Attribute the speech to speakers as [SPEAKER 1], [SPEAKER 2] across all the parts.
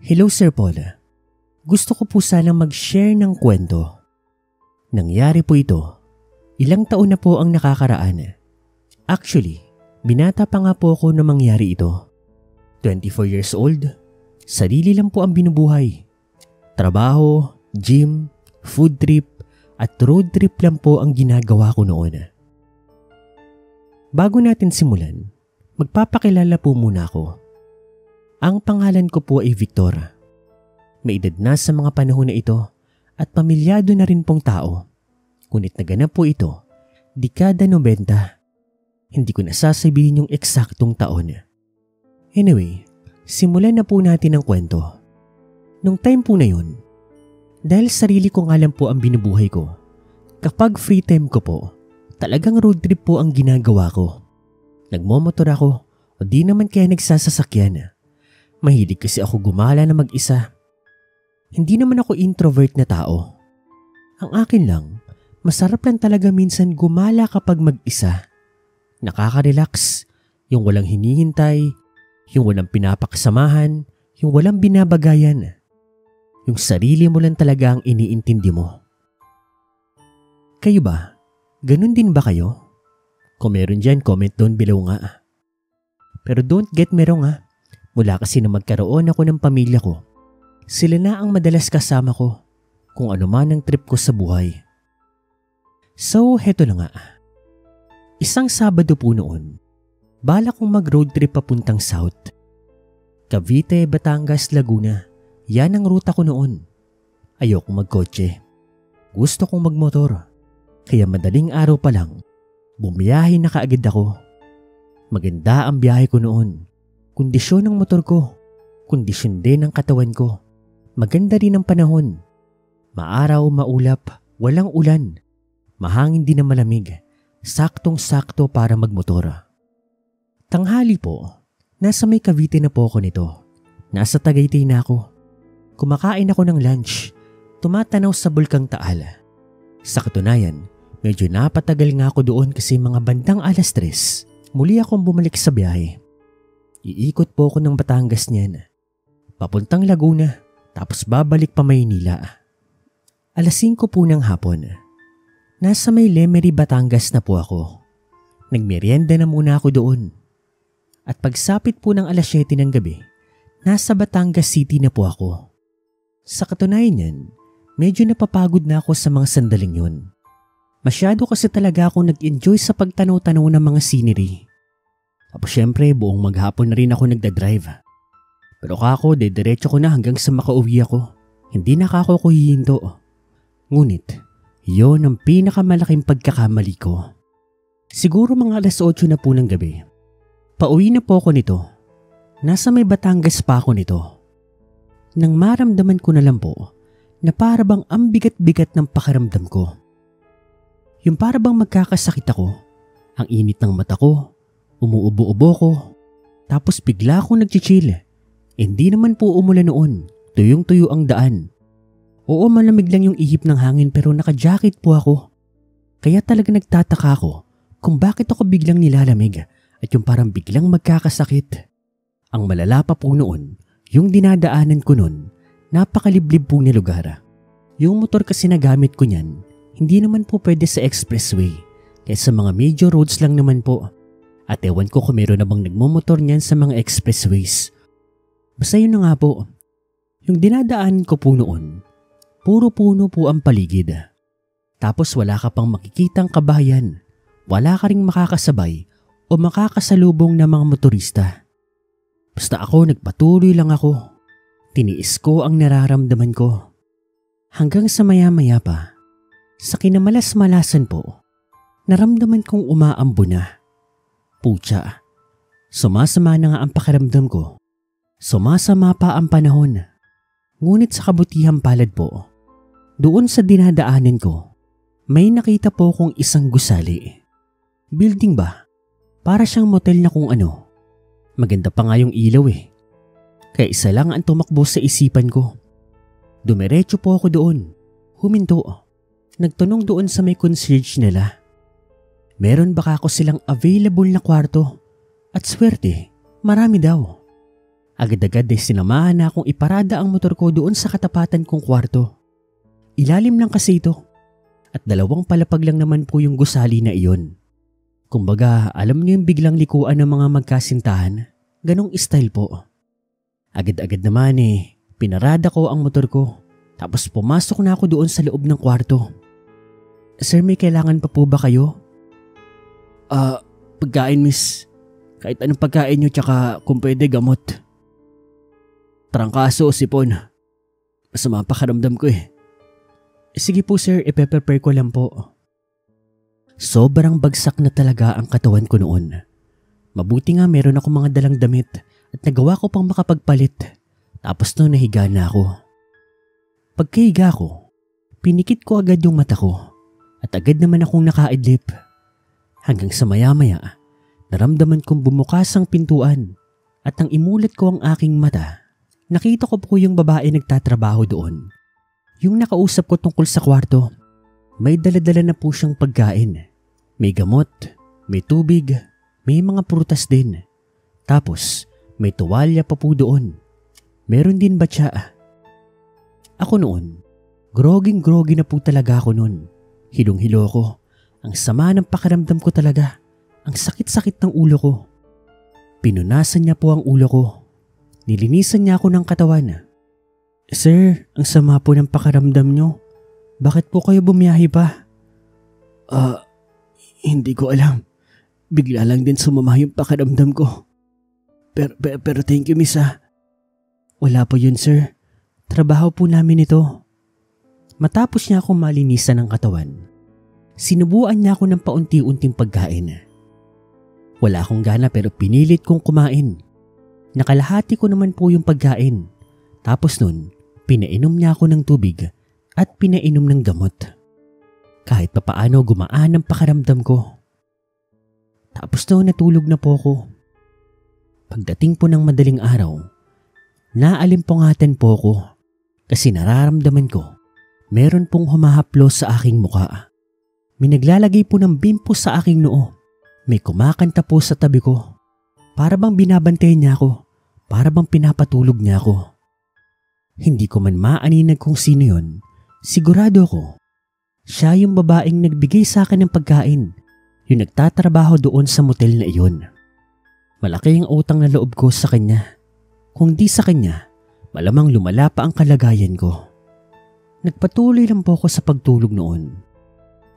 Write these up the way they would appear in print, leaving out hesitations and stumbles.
[SPEAKER 1] Hello Sir Paul. Gusto ko po sanang mag-share ng kwento. Nangyari po ito. Ilang taon na po ang nakakaraan. Actually, binata pa nga po ako na mangyari ito. 24 years old. Sarili lang po ang binubuhay. Trabaho, gym, food trip, at road trip lang po ang ginagawa ko noon. Bago natin simulan, magpapakilala po muna ako. Ang pangalan ko po ay Victor. May edad na sa mga panahon na ito at pamilyado na rin pong tao. Ngunit naganap po ito, dekada 90. Hindi ko nasasabihin yung eksaktong taon. Anyway, simulan na po natin ang kwento. Nung time po na yun, dahil sarili ko nga lang po ang binubuhay ko, kapag free time ko po, talagang road trip po ang ginagawa ko. Nagmomotor ako o di naman kaya nagsasasakyan. Mahilig kasi ako gumala na mag-isa. Hindi naman ako introvert na tao. Ang akin lang, masarap lang talaga minsan gumala kapag mag-isa. Nakaka-relax, yung walang hinihintay, yung walang pinapakasamahan, yung walang binabagayan. Yung sarili mo lang talaga ang iniintindi mo. Kayo ba? Ganun din ba kayo? Kung meron dyan, comment down below nga. Pero don't get me wrong ha. Mula kasi na magkaroon ako ng pamilya ko, sila na ang madalas kasama ko kung ano man ang trip ko sa buhay. So, heto na nga. Isang Sabado po noon, bala kong mag-road trip papuntang South. Cavite, Batangas, Laguna. Yan ang ruta ko noon. Ayokong magkotse. Gusto kong magmotor. Kaya madaling araw pa lang, bumiyahe na kaagad ako. Maganda ang biyahe ko noon. Kondisyon ng motor ko. Kondisyon din ng katawan ko. Maganda rin ang panahon. Maaraw, maulap, walang ulan. Mahangin din na malamig. Saktong-sakto para magmotor. Tanghali po, nasa may Cavite na po ako nito. Nasa Tagaytay na ako. Kumakain ako ng lunch. Tumatanaw sa Bulkang Taal. Sa katunayan, medyo napatagal nga ako doon kasi mga bandang 3:00, muli akong bumalik sa biyahe. Iikot po ako ng Batangas niyan. Papuntang Laguna, tapos babalik pa Maynila. 5:00 po ng hapon. Nasa may Lemery, Batangas na po ako. Nagmerienda na muna ako doon. At pagsapit po ng 7:00 ng gabi, nasa Batangas City na po ako. Sa katunayan niyan, medyo napapagod na ako sa mga sandaling yun. Masyado kasi talaga akong nag-enjoy sa pagtanaw-tanaw ng mga scenery. Tapos syempre buong maghapon na rin ako nagdadrive. Pero kako, dediretso ko na hanggang sa makauwi ako. Hindi na kako ko hihinto. Ngunit, yon ang pinakamalaking pagkakamali ko. Siguro mga 8:00 na po ng gabi. Pauwi na po ako nito. Nasa may Batangas pa ako nito. Nang maramdaman ko na lang po na parabang ang bigat-bigat ng pakiramdam ko. Yung parabang magkakasakit ako, ang init ng mata ko, umuubo-ubo ko, tapos bigla akong nagchichill. Hindi naman po umulan noon, tuyong-tuyo ang daan. Oo, malamig lang yung ihip ng hangin pero naka-jacket po ako. Kaya talaga nagtataka ako kung bakit ako biglang nilalamig at yung parang biglang magkakasakit. Ang malala pa po noon, yung dinadaanan ko noon, napakaliblib po na lugar. Yung motor kasi na gamit ko niyan, hindi naman po pwede sa expressway. Kaya sa mga major roads lang naman po. At ewan ko kung meron na bang nagmumotor niyan sa mga expressways. Basta yun na nga po. Yung dinadaanan ko po noon, puro puno po ang paligid. Tapos wala ka pang makikitang kabahayan. Wala ka ring makakasabay o makakasalubong na mga motorista. Basta ako nagpatuloy lang ako. Tiniis ko ang nararamdaman ko. Hanggang sa maya-maya pa, sa kinamalas-malasan po, naramdaman kong umaambo na. Pucha, sumasama na nga ang pakiramdam ko. Sumasama pa ang panahon. Ngunit sa kabutihang palad po, doon sa dinadaanan ko, may nakita po kong isang gusali. Building ba? Para siyang motel na kung ano. Maganda pa nga yung ilaw eh. Kaya isa lang ang tumakbo sa isipan ko. Dumiretso po ako doon. Huminto. Nagtanong doon sa may concierge nila. Meron baka ako silang available na kwarto? At swerte, marami daw. Agad-agad ay sinamahan na akong iparada ang motor ko doon sa katapatan kong kwarto. Ilalim lang kasi ito at 2 palapag lang naman po yung gusali na iyon. Kumbaga, alam niyo yung biglang likuan ng mga magkasintahan, ganong style po. Agad-agad naman pinarada ko ang motor ko tapos pumasok na ako doon sa loob ng kwarto. Sir, may kailangan pa po ba kayo? Pagkain miss. Kahit anong pagkain nyo tsaka kung pwede gamot. Trangkaso o sipon. Masama pakaramdam ko Sige po sir, ipe-prepare ko lang po. Sobrang bagsak na talaga ang katawan ko noon. Mabuti nga meron ako mga dalang damit at nagawa ko pang makapagpalit. Tapos noon nahiga na ako. Pagkahiga ko, pinikit ko agad yung mata ko at agad naman akong nakaidlip. Hanggang sa maya-maya, naramdaman kong bumukas ang pintuan at nang imulat ko ang aking mata, nakita ko po yung babae nagtatrabaho doon. Yung nakausap ko tungkol sa kwarto, may daladala na po siyang pagkain. May gamot, may tubig, may mga prutas din. Tapos may tuwalya pa po doon. Meron din batya. Ako noon, groging-grogi na po talaga ako noon. Hilong-hilo ko. Ang sama ng pakiramdam ko talaga. Ang sakit-sakit ng ulo ko. Pinunasan niya po ang ulo ko. Nilinisan niya ako ng katawan. Sir, ang sama po ng pakiramdam niyo. Bakit po kayo bumiyahe pa? Hindi ko alam. Bigla lang din sumama yung pakiramdam ko. Pero thank you miss Wala po yun sir. Trabaho po namin ito. Matapos niya akong malinisan ng katawan, sinubuan niya ako ng paunti-unting pagkain. Wala akong gana pero pinilit kong kumain. Nakalahati ko naman po yung pagkain. Tapos nun, pinainom niya ako ng tubig at pinainom ng gamot. Kahit papaano gumaan ang pakiramdam ko. Tapos noon natulog na po ako. Pagdating po ng madaling araw, naalimpungatan po ako kasi nararamdaman ko meron pong humahaplos sa aking muka. May naglalagay po ng bimpo sa aking noo. May kumakanta po sa tabi ko. Para bang binabantayan niya ako. Para bang pinapatulog niya ako. Hindi ko man maaninag kung sino yon. Sigurado ko, siya yung babaeng nagbigay sa akin ng pagkain. Yung nagtatrabaho doon sa motel na iyon. Malaki ang utang na loob ko sa kanya. Kung di sa kanya, malamang lumala pa ang kalagayan ko. Nagpatuloy lang po ako sa pagtulog noon.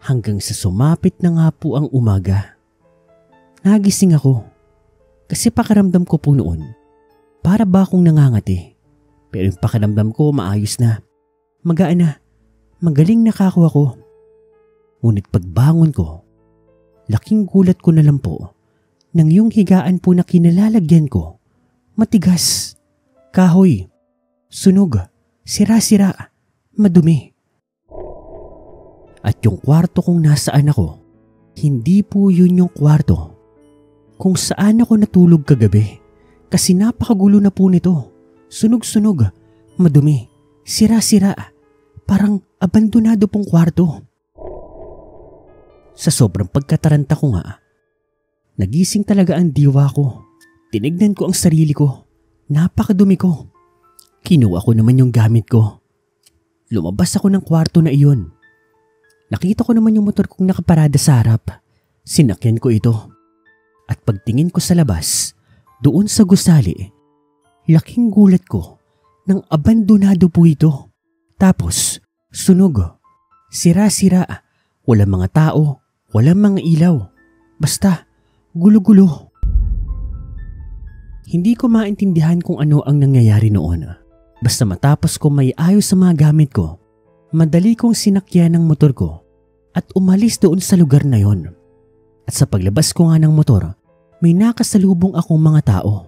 [SPEAKER 1] Hanggang sa sumapit na nga po ang umaga. Nagising ako. Kasi pakiramdam ko po noon, para ba akong nangangati. Pero yung pakiramdam ko maayos na. Magaan na. Magaling nakako ako. Ngunit pagbangon ko, laking gulat ko na lang po nang yung higaan po na kinalalagyan ko, matigas, kahoy, sunog, sira-sira, madumi. At yung kwarto kung nasaan ako, hindi po yun yung kwarto kung saan ako natulog kagabi. Kasi napakagulo na po nito. Sunog-sunog, madumi, sira-sira, parang abandonado pong kwarto. Sa sobrang pagkataranta ko nga, nagising talaga ang diwa ko. Tinignan ko ang sarili ko. Napakadumi ko. Kinuha ko naman yung gamit ko. Lumabas ako ng kwarto na iyon. Nakita ko naman yung motor kong nakaparada sa harap. Sinakyan ko ito. At pagtingin ko sa labas, doon sa gusali, laking gulat ko nang abandonado po ito. Tapos, sunog, sira-sira, walang mga tao, walang mga ilaw. Basta, gulo-gulo. Hindi ko maintindihan kung ano ang nangyayari noon. Basta matapos ko may ayos sa mga gamit ko, madali kong sinakyan ang motor ko at umalis doon sa lugar na yon. At sa paglabas ko nga ng motor, may nakasalubong akong mga tao.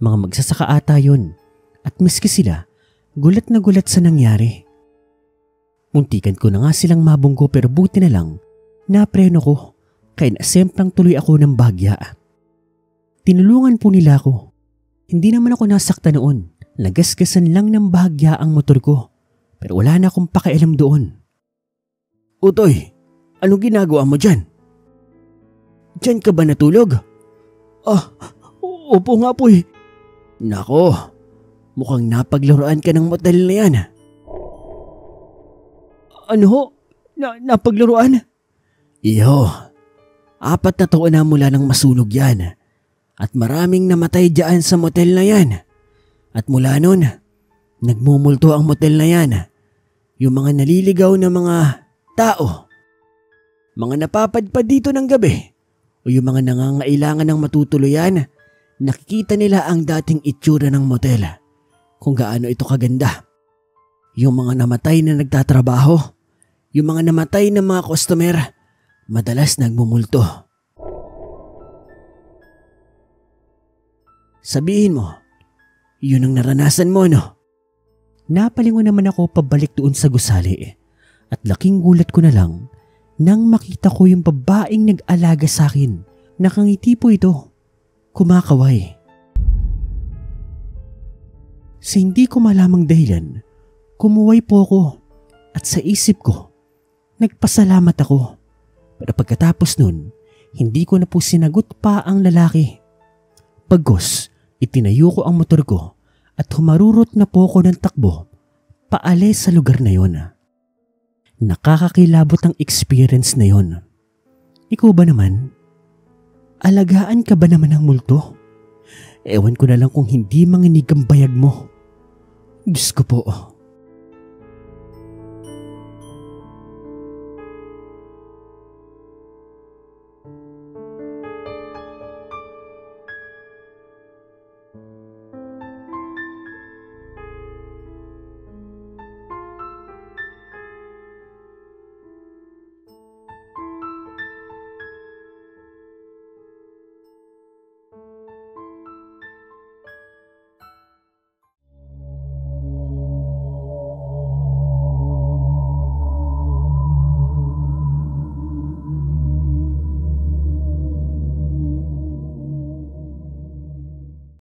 [SPEAKER 1] Mga magsasaka ata yun. At miski sila, gulat na gulat sa nangyari. Muntikan ko na nga silang mabunggo pero buti na lang, napreno ko. Kaya nasemplang tuloy ako ng bagya. Tinulungan po nila ako. Hindi naman ako nasakta noon. Nagasgasan lang ng bahagya ang motor ko. Pero wala na akong pakialam doon. Utoy, anong ginagawa mo dyan? Dyan ka ba natulog? Opo nga po Nako, mukhang napaglaruan ka ng motel na yan. Ano ho? Napaglaruan? Iyo, 4 na taon na mula nang masunog yan. At maraming namatay dyan sa motel na yan. At mula nun, nagmumulto ang motel na yan. Yung mga naliligaw na mga tao, mga napapadpad dito ng gabi, o yung mga nangangailangan ng matutuluyan, nakikita nila ang dating itsura ng motel, kung gaano ito kaganda. Yung mga namatay na nagtatrabaho, yung mga namatay na mga customer, madalas nagmumulto. Sabihin mo, yun ang naranasan mo, no? Napalingon naman ako pabalik doon sa gusali at laking gulat ko na lang nang makita ko yung babaeng nag-alaga sa akin. Nakangiti po ito, kumakaway. Sa hindi ko malamang dahilan, kumuway po ako at sa isip ko, nagpasalamat ako. Pero pagkatapos nun, hindi ko na po sinagot pa ang lalaki. Pagkos, itinayo ko ang motor ko at humarurot na po ako ng takbo paalis sa lugar na yon. Nakakakilabot ang experience na yon. Ikaw ba naman? Alagaan ka ba naman ng multo? Ewan ko na lang kung hindi manginig ang bayag mo. Diyos ko po.